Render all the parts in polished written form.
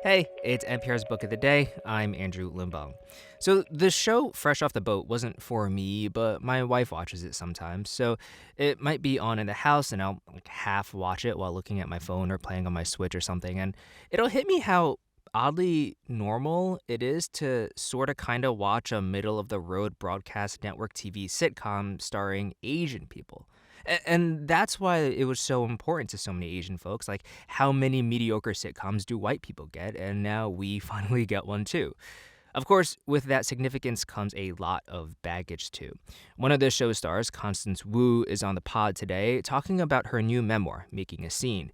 Hey, it's NPR's Book of the Day. I'm Andrew Limbong. So, the show Fresh Off the Boat wasn't for me, but my wife watches it sometimes. So, it might be on in the house and I'll half watch it while looking at my phone or playing on my Switch or something. And it'll hit me how oddly normal it is to sort of kind of watch a middle of the road broadcast network TV sitcom starring Asian people. And that's why it was so important to so many Asian folks. Like, how many mediocre sitcoms do white people get? And now we finally get one too. Of course, with that significance comes a lot of baggage too. One of the show's stars, Constance Wu, is on the pod today talking about her new memoir, Making a Scene.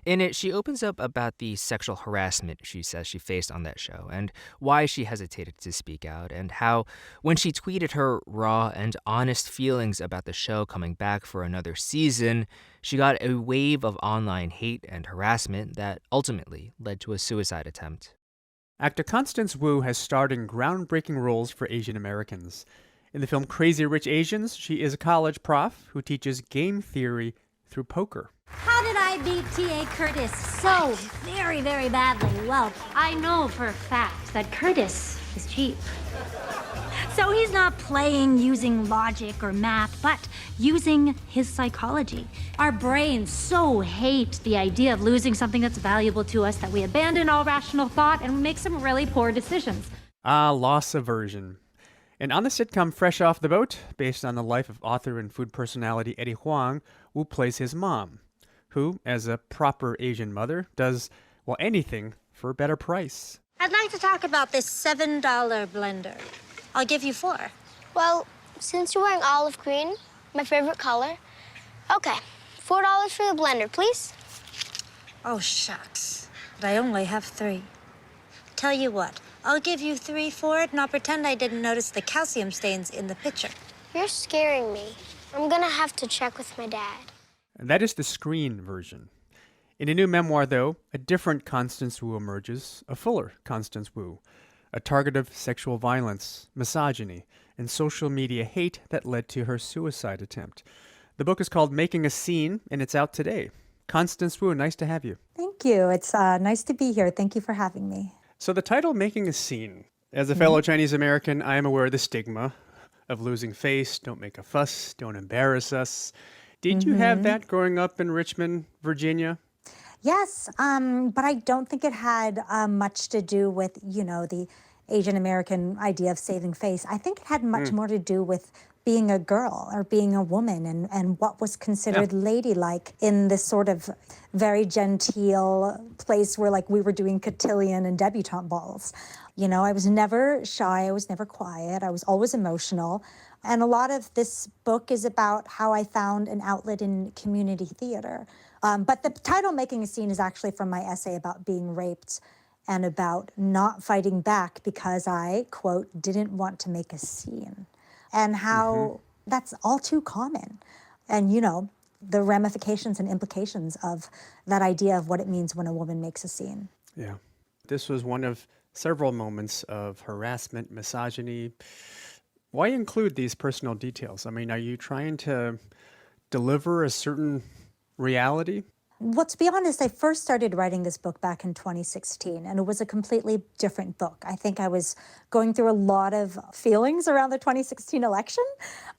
In it, she opens up about the sexual harassment she says she faced on that show and why she hesitated to speak out, and how, when she tweeted her raw and honest feelings about the show coming back for another season, she got a wave of online hate and harassment that ultimately led to a suicide attempt. Actor Constance Wu has starred in groundbreaking roles for Asian Americans. In the film Crazy Rich Asians, she is a college prof who teaches game theory through poker. How did I beat T.A. Curtis so very, very badly? Well, I know for a fact that Curtis is cheap. So he's not playing using logic or math, but using his psychology. Our brains so hate the idea of losing something that's valuable to us that we abandon all rational thought and make some really poor decisions. Loss aversion. And on the sitcom Fresh Off the Boat, based on the life of author and food personality Eddie Huang, Wu plays his mom, who, as a proper Asian mother, does, well, anything for a better price. I'd like to talk about this $7 blender. I'll give you 4. Well, since you're wearing olive green, my favorite color, okay, $4 for the blender, please. Oh, shucks. But I only have 3. Tell you what, I'll give you 3 for it, and I'll pretend I didn't notice the calcium stains in the pitcher. You're scaring me. I'm gonna have to check with my dad. And that is the screen version. In a new memoir, though, a different Constance Wu emerges, a fuller Constance Wu, a target of sexual violence, misogyny, and social media hate that led to her suicide attempt. The book is called Making a Scene, and it's out today. Constance Wu, nice to have you. Thank you. It's nice to be here. Thank you for having me. So the title, Making a Scene. As a fellow Chinese American, I am aware of the stigma of losing face, don't make a fuss, don't embarrass us. Did you have that growing up in Richmond, Virginia? Yes, but I don't think it had much to do with, the Asian American idea of saving face. I think it had much more to do with being a girl or being a woman and what was considered ladylike in this sort of very genteel place where we were doing cotillion and debutante balls. I was never shy. I was never quiet. I was always emotional. And a lot of this book is about how I found an outlet in community theater. But the title, Making a Scene, is actually from my essay about being raped and about not fighting back because I, quote, didn't want to make a scene. And how that's all too common. And, the ramifications and implications of that idea of what it means when a woman makes a scene. Yeah. This was one of several moments of harassment, misogyny. Why include these personal details? I mean, are you trying to deliver a certain reality? Well, to be honest, I first started writing this book back in 2016, and it was a completely different book. I think I was going through a lot of feelings around the 2016 election,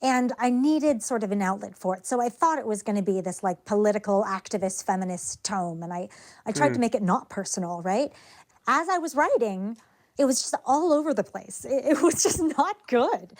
and I needed sort of an outlet for it. So I thought it was going to be this political activist feminist tome, and I tried to make it not personal, right? As I was writing, it was just all over the place. It was just not good.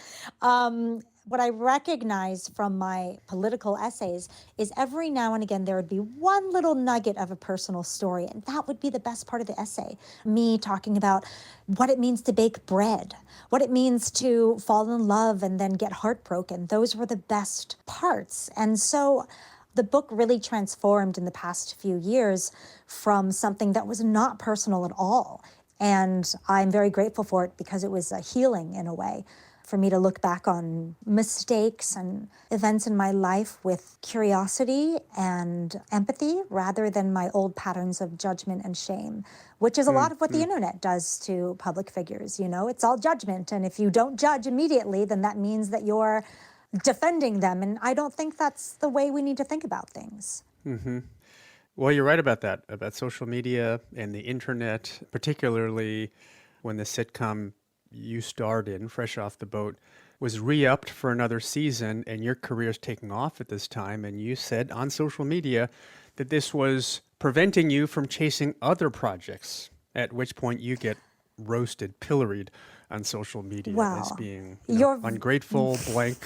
What I recognized from my political essays is every now and again there would be one little nugget of a personal story, and that would be the best part of the essay. Me talking about what it means to bake bread, what it means to fall in love and then get heartbroken. Those were the best parts. And so the book really transformed in the past few years from something that was not personal at all. And I'm very grateful for it because it was a healing in a way for me to look back on mistakes and events in my life with curiosity and empathy rather than my old patterns of judgment and shame, which is a lot of what the internet does to public figures. It's all judgment. And if you don't judge immediately, then that means that you're defending them. And I don't think that's the way we need to think about things. Well, you're right about that, about social media and the internet, particularly when the sitcom you starred in, Fresh Off the Boat, was re-upped for another season, and your career's taking off at this time, and you said on social media that this was preventing you from chasing other projects, at which point you get roasted, pilloried on social media as Wow. being You're ungrateful, blank.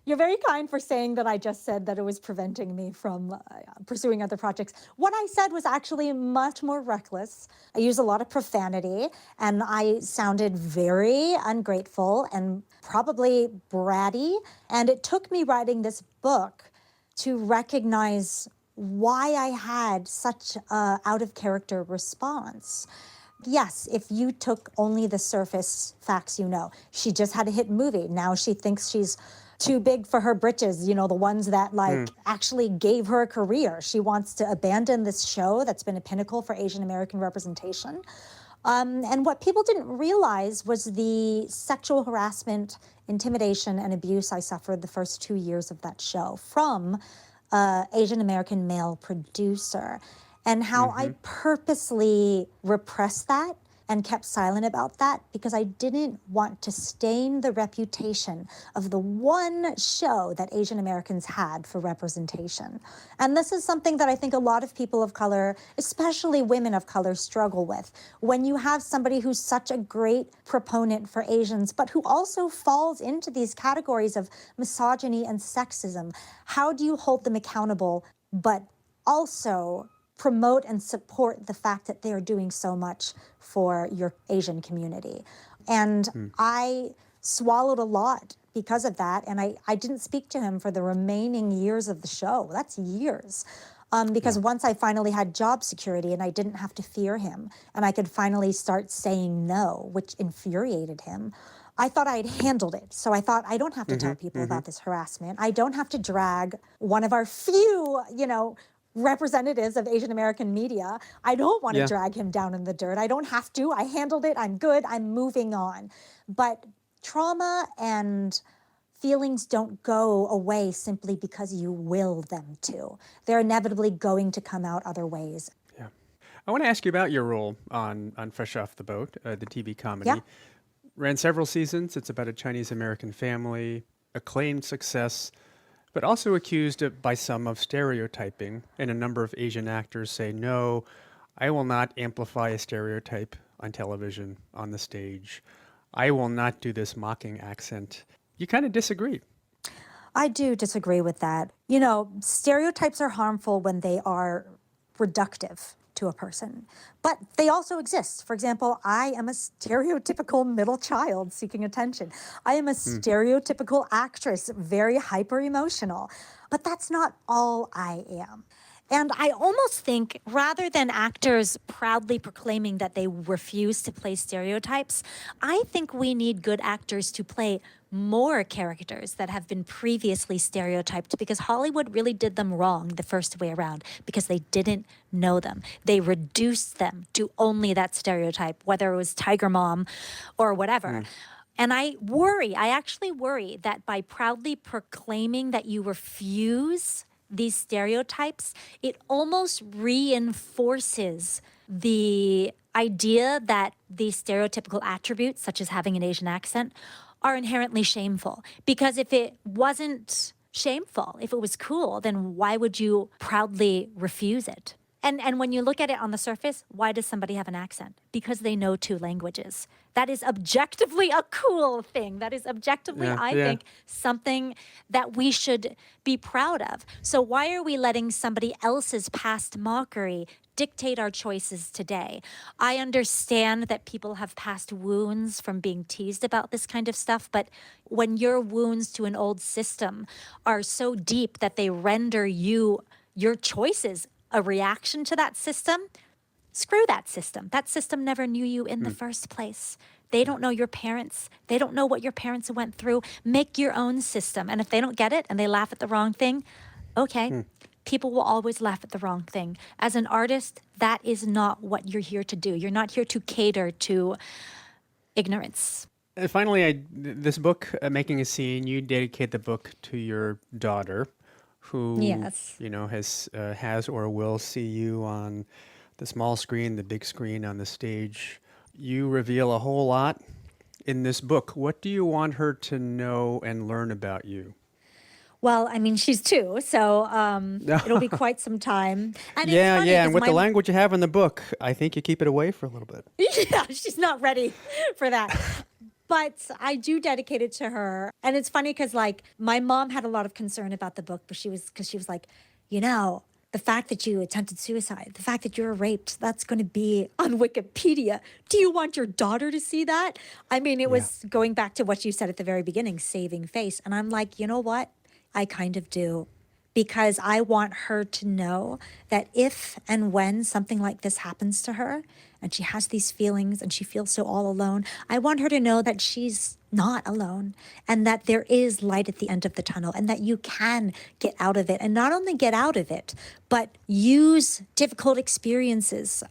You're very kind for saying that I just said that it was preventing me from pursuing other projects. What I said was actually much more reckless. I used a lot of profanity, and I sounded very ungrateful and probably bratty. And it took me writing this book to recognize why I had such a out of character response. Yes, if you took only the surface facts, she just had a hit movie. Now she thinks she's too big for her britches, the ones that actually gave her a career. She wants to abandon this show that's been a pinnacle for Asian American representation. And what people didn't realize was the sexual harassment, intimidation, and abuse I suffered the first 2 years of that show from Asian American male producer, and how I purposely repressed that and kept silent about that because I didn't want to stain the reputation of the one show that Asian Americans had for representation. And this is something that I think a lot of people of color, especially women of color, struggle with. When you have somebody who's such a great proponent for Asians, but who also falls into these categories of misogyny and sexism, how do you hold them accountable, but also promote and support the fact that they are doing so much for your Asian community? And I swallowed a lot because of that, and I didn't speak to him for the remaining years of the show. That's years. Because once I finally had job security and I didn't have to fear him, and I could finally start saying no, which infuriated him, I thought I had handled it. So I thought, I don't have to tell people about this harassment. I don't have to drag one of our few, representatives of Asian American media. I don't want to drag him down in the dirt. I don't have to. I handled it. I'm good. I'm moving on. But trauma and feelings don't go away simply because you will them to. They're inevitably going to come out other ways. Yeah. I want to ask you about your role on Fresh Off the Boat, the TV comedy. Yeah. Ran several seasons. It's about a Chinese American family, acclaimed success, but also accused by some of stereotyping. And a number of Asian actors say, no, I will not amplify a stereotype on television, on the stage. I will not do this mocking accent. You kind of disagree. I do disagree with that. Stereotypes are harmful when they are reductive to a person, but they also exist. For example, I am a stereotypical middle child seeking attention. I am a stereotypical actress, very hyper emotional, but that's not all I am. And I almost think rather than actors proudly proclaiming that they refuse to play stereotypes, I think we need good actors to play more characters that have been previously stereotyped, because Hollywood really did them wrong the first way around because they didn't know them. They reduced them to only that stereotype, whether it was Tiger Mom or whatever. And I actually worry that by proudly proclaiming that you refuse these stereotypes, it almost reinforces the idea that these stereotypical attributes, such as having an Asian accent, are inherently shameful. Because if it wasn't shameful, if it was cool, then why would you proudly refuse it? And when you look at it on the surface, why does somebody have an accent? Because they know 2 languages. That is objectively a cool thing. That is objectively, I think, something that we should be proud of. So why are we letting somebody else's past mockery dictate our choices today? I understand that people have past wounds from being teased about this kind of stuff, but when your wounds to an old system are so deep that they render your choices a reaction to that system, screw that system. That system never knew you in the first place. They don't know your parents. They don't know what your parents went through. Make your own system. And if they don't get it and they laugh at the wrong thing, okay, people will always laugh at the wrong thing. As an artist, that is not what you're here to do. You're not here to cater to ignorance. Finally, this book, Making a Scene, you dedicate the book to your daughter, who, Yes. has or will see you on the small screen, the big screen, on the stage. You reveal a whole lot in this book. What do you want her to know and learn about you? Well, I mean, she's 2, so it'll be quite some time. And it's funny And 'cause with the language you have in the book, I think you keep it away for a little bit. yeah, she's not ready for that. But I do dedicate it to her. And it's funny because, like, my mom had a lot of concern about the book, but she was like, the fact that you attempted suicide, the fact that you were raped, that's going to be on Wikipedia. Do you want your daughter to see that? I mean, it was going back to what you said at the very beginning, saving face. And I'm like, you know what? I kind of do. Because I want her to know that if and when something like this happens to her and she has these feelings and she feels so all alone, I want her to know that she's not alone and that there is light at the end of the tunnel and that you can get out of it. And not only get out of it, but use difficult experiences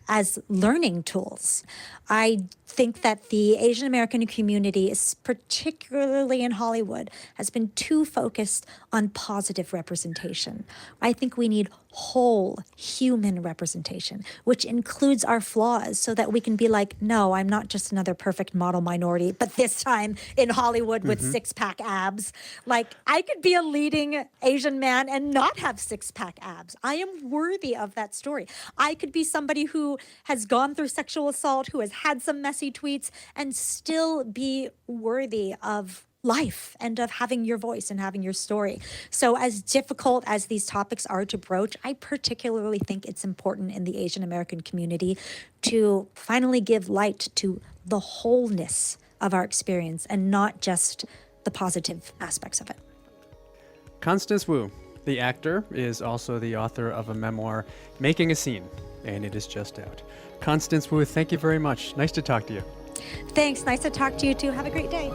as learning tools. I think that the Asian American community, is particularly in Hollywood, has been too focused on positive representation. I think we need whole human representation, which includes our flaws, so that we can be like, no, I'm not just another perfect model minority, but this time in Hollywood with six-pack abs. Like, I could be a leading Asian man and not have six-pack abs. I am worthy of that story. I could be somebody who has gone through sexual assault, who has had some messy tweets, and still be worthy of life and of having your voice and having your story. So as difficult as these topics are to broach, I particularly think it's important in the Asian American community to finally give light to the wholeness of our experience and not just the positive aspects of it. Constance Wu, the actor, is also the author of a memoir, Making a Scene, and it is just out. Constance Wu, thank you very much. Nice to talk to you. Thanks. Nice to talk to you too. Have a great day.